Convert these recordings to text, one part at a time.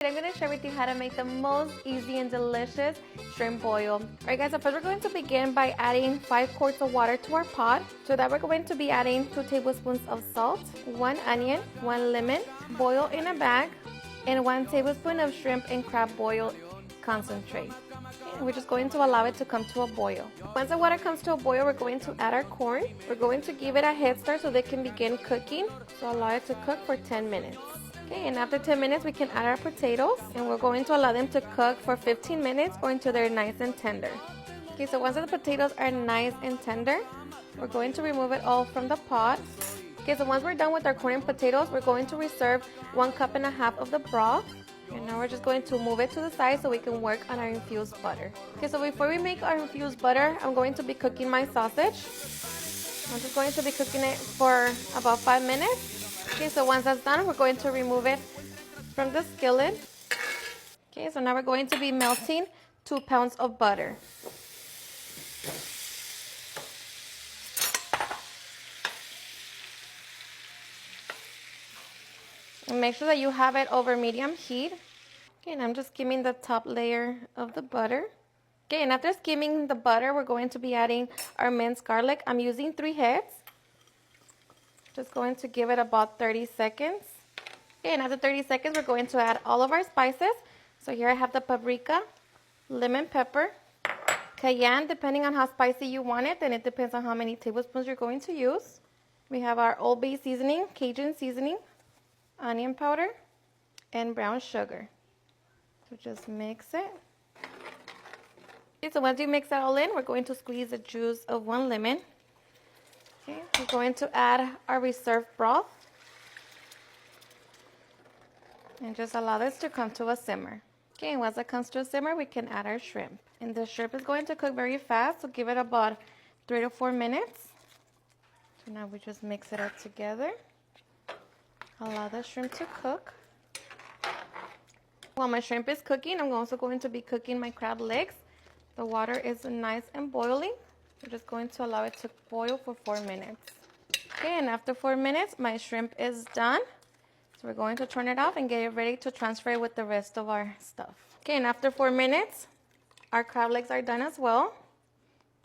I'm going to share with you how to make the most easy and delicious shrimp boil. Alright guys, so first we're going to begin by adding 5 quarts of water to our pot. So that we're going to be adding 2 tablespoons of salt, 1 onion, 1 lemon, boil in a bag, and 1 tablespoon of shrimp and crab boil concentrate. Okay, we're just going to allow it to come to a boil. Once the water comes to a boil, we're going to add our corn. We're going to give it a head start so they can begin cooking. So allow it to cook for 10 minutes. Okay, and after 10 minutes, we can add our potatoes, and we're going to allow them to cook for 15 minutes or until they're nice and tender. Okay, so once the potatoes are nice and tender, we're going to remove it all from the pot. Okay, so once we're done with our corn and potatoes, we're going to reserve 1.5 cups of the broth. And now we're just going to move it to the side so we can work on our infused butter. Okay, so before we make our infused butter, I'm going to be cooking my sausage. I'm just going to be cooking it for about 5 minutes. Okay, so once that's done, we're going to remove it from the skillet. Okay, so now we're going to be melting 2 pounds of butter. And make sure that you have it over medium heat. Okay, and I'm just skimming the top layer of the butter. Okay, and after skimming the butter, we're going to be adding our minced garlic. I'm using 3 heads. Just going to give it about 30 seconds. Okay, and after 30 seconds, we're going to add all of our spices. So here I have the paprika, lemon pepper, cayenne, depending on how spicy you want it, and it depends on how many tablespoons you're going to use. We have our Old Bay seasoning, Cajun seasoning, onion powder, and brown sugar. So just mix it. Okay, so once you mix that all in, we're going to squeeze the juice of 1 lemon. Okay, we're going to add our reserved broth and just allow this to come to a simmer. Okay, and once it comes to a simmer, we can add our shrimp. And the shrimp is going to cook very fast, so give it about 3 to 4 minutes. So now we just mix it up together. Allow the shrimp to cook. While my shrimp is cooking, I'm also going to be cooking my crab legs. The water is nice and boiling. We're just going to allow it to boil for 4 minutes. Okay, and after 4 minutes, my shrimp is done. So we're going to turn it off and get it ready to transfer it with the rest of our stuff. Okay, and after 4 minutes, our crab legs are done as well.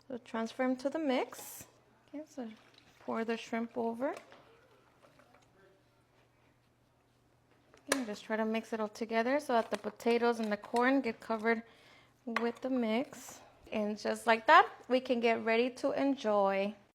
So transfer them to the mix. Okay, so pour the shrimp over. And just try to mix it all together so that the potatoes and the corn get covered with the mix. And just like that, we can get ready to enjoy.